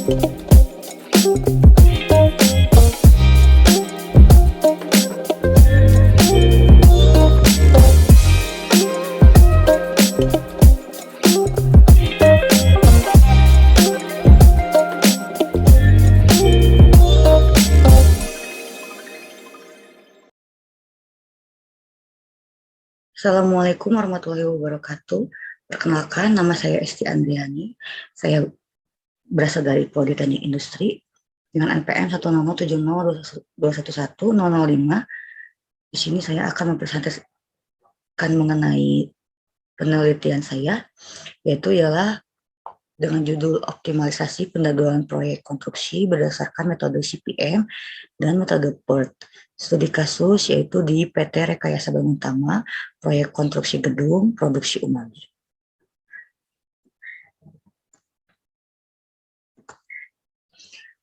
Assalamualaikum warahmatullahi wabarakatuh. Perkenalkan, nama saya Esti Andriani. Saya berasal dari Politeknik Industri dengan NPM 10702110005. Di sini saya akan mempresentasikan mengenai penelitian saya, yaitu ialah dengan judul optimalisasi pendadolan proyek konstruksi berdasarkan metode CPM dan metode PERT. Studi kasus yaitu di PT Rekayasa Bangun Utama, proyek konstruksi gedung produksi umami.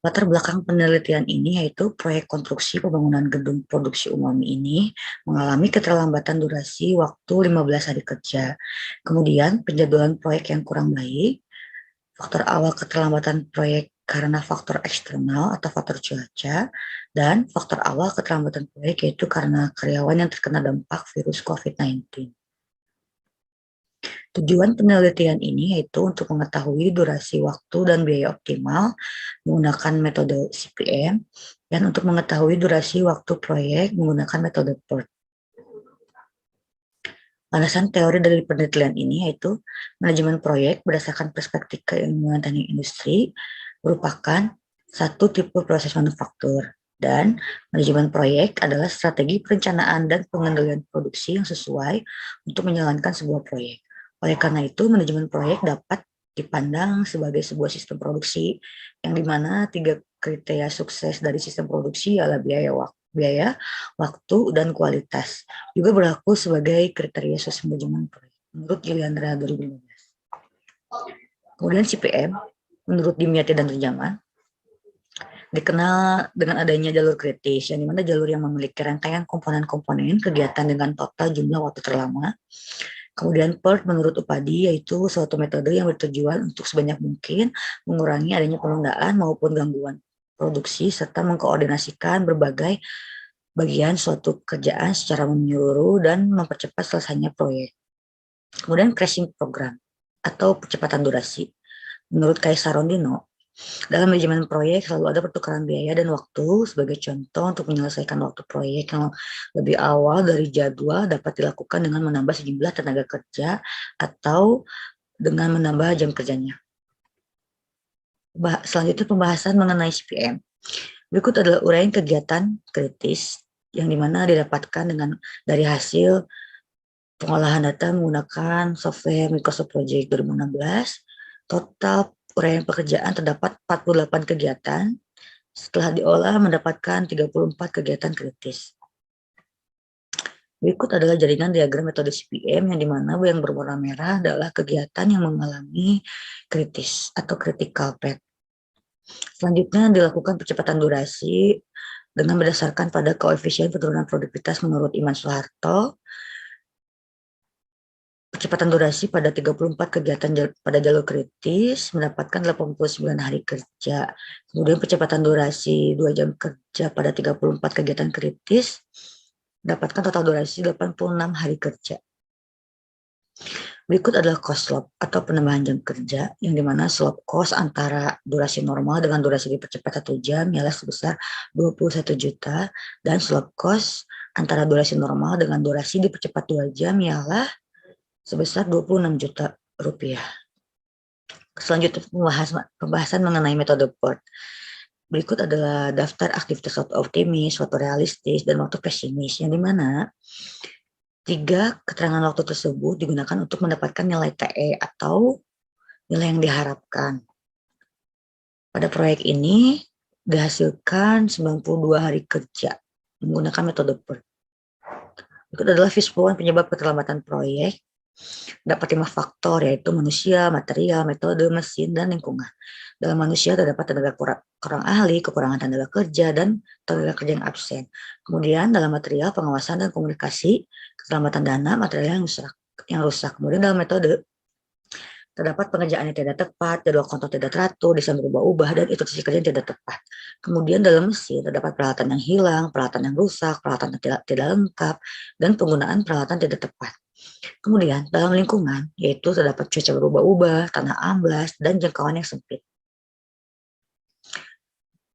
Latar belakang penelitian ini yaitu proyek konstruksi pembangunan gedung produksi umami ini mengalami keterlambatan durasi waktu 15 hari kerja. Kemudian penjadwalan proyek yang kurang baik, faktor awal keterlambatan proyek karena faktor eksternal atau faktor cuaca, dan faktor awal keterlambatan proyek yaitu karena karyawan yang terkena dampak virus COVID-19. Tujuan penelitian ini yaitu untuk mengetahui durasi waktu dan biaya optimal menggunakan metode CPM dan untuk mengetahui durasi waktu proyek menggunakan metode PERT. Landasan teori dari penelitian ini yaitu manajemen proyek berdasarkan perspektif keilmuan teknik industri merupakan satu tipe proses manufaktur, dan manajemen proyek adalah strategi perencanaan dan pengendalian produksi yang sesuai untuk menjalankan sebuah proyek. Oleh karena itu, manajemen proyek dapat dipandang sebagai sebuah sistem produksi yang dimana 3 kriteria sukses dari sistem produksi adalah biaya, waktu, dan kualitas. Juga berlaku sebagai kriteria sukses manajemen proyek menurut Giliandra 2015. Kemudian CPM, menurut Dimyati dan Terjaman, dikenal dengan adanya jalur kritis, yang dimana jalur yang memiliki rangkaian komponen-komponen kegiatan dengan total jumlah waktu terlama. Kemudian PERT menurut Upadi yaitu suatu metode yang bertujuan untuk sebanyak mungkin mengurangi adanya penundaan maupun gangguan produksi serta mengkoordinasikan berbagai bagian suatu kerjaan secara menyeluruh dan mempercepat selesainya proyek. Kemudian crashing program atau percepatan durasi. Menurut Kaisar Rondino, dalam manajemen proyek selalu ada pertukaran biaya dan waktu. Sebagai contoh, untuk menyelesaikan waktu proyek yang lebih awal dari jadwal dapat dilakukan dengan menambah sejumlah tenaga kerja atau dengan menambah jam kerjanya. Selanjutnya pembahasan mengenai CPM. Berikut adalah uraian kegiatan kritis yang dimana didapatkan dari hasil pengolahan data menggunakan software Microsoft Project 2016. Total uraian pekerjaan terdapat 48 kegiatan. Setelah diolah mendapatkan 34 kegiatan kritis. Berikut adalah jaringan diagram metode CPM yang dimana yang berwarna merah adalah kegiatan yang mengalami kritis atau critical path. Selanjutnya dilakukan percepatan durasi dengan berdasarkan pada koefisien penurunan produktivitas menurut Iman Soeharto. Percepatan durasi pada 34 kegiatan pada jalur kritis mendapatkan 89 hari kerja. Kemudian percepatan durasi 2 jam kerja pada 34 kegiatan kritis mendapatkan total durasi 86 hari kerja. Berikut adalah cost slope atau penambahan jam kerja yang dimana slope cost antara durasi normal dengan durasi dipercepat 1 jam ialah sebesar 21 juta dan slope cost antara durasi normal dengan durasi dipercepat 2 jam ialah sebesar 26 juta rupiah. Selanjutnya pembahasan mengenai metode PERT. Berikut adalah daftar aktivitas waktu optimis, waktu realistis, dan waktu pesimis, yang dimana 3 keterangan waktu tersebut digunakan untuk mendapatkan nilai TE atau nilai yang diharapkan. Pada proyek ini dihasilkan 92 hari kerja menggunakan metode PERT. Berikut adalah Fishbone penyebab keterlambatan proyek. Dapat 5 faktor yaitu manusia, material, metode, mesin, dan lingkungan. Dalam manusia terdapat tenaga kurang ahli, kekurangan tenaga kerja, dan tenaga kerja yang absen. Kemudian dalam material, pengawasan dan komunikasi, keterlambatan dana, material yang rusak. Kemudian dalam metode, Terdapat pengerjaan yang tidak tepat, jadwal kontrol tidak teratur, desain berubah-ubah, dan instruksi kerja yang tidak tepat. Kemudian dalam mesin terdapat peralatan yang hilang, peralatan yang rusak, peralatan yang tidak lengkap, dan penggunaan peralatan tidak tepat. Kemudian dalam lingkungan, yaitu terdapat cuaca berubah-ubah, tanah amblas, dan jangkauan yang sempit.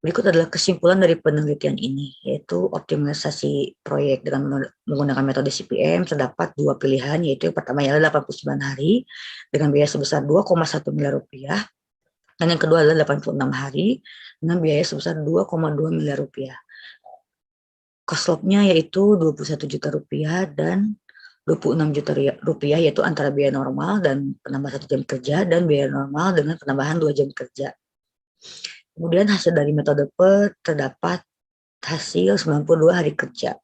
Berikut adalah kesimpulan dari penelitian ini, yaitu optimalisasi proyek dengan menggunakan metode CPM terdapat dua pilihan, yaitu yang pertama adalah 89 hari dengan biaya sebesar 2,1 miliar rupiah, dan yang kedua adalah 86 hari dengan biaya sebesar 2,2 miliar rupiah. Cost log-nya yaitu 21 juta rupiah dan 26 juta rupiah, yaitu antara biaya normal dan penambah 1 jam kerja dan biaya normal dengan penambahan 2 jam kerja. Kemudian hasil dari metode PER terdapat hasil 92 hari kerja.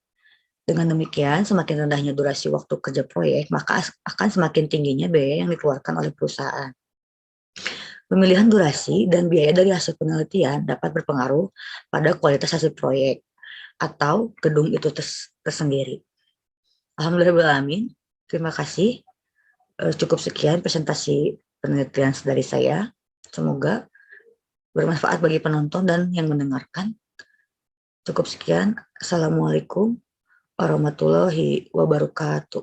Dengan demikian, semakin rendahnya durasi waktu kerja proyek, maka akan semakin tingginya biaya yang dikeluarkan oleh perusahaan. Pemilihan durasi dan biaya dari hasil penelitian dapat berpengaruh pada kualitas hasil proyek atau gedung itu tersendiri. Alhamdulillahirrahmanirrahim. Terima kasih. Cukup sekian presentasi penelitian dari saya. Semoga bermanfaat bagi penonton dan yang mendengarkan. Cukup sekian. Assalamualaikum warahmatullahi wabarakatuh.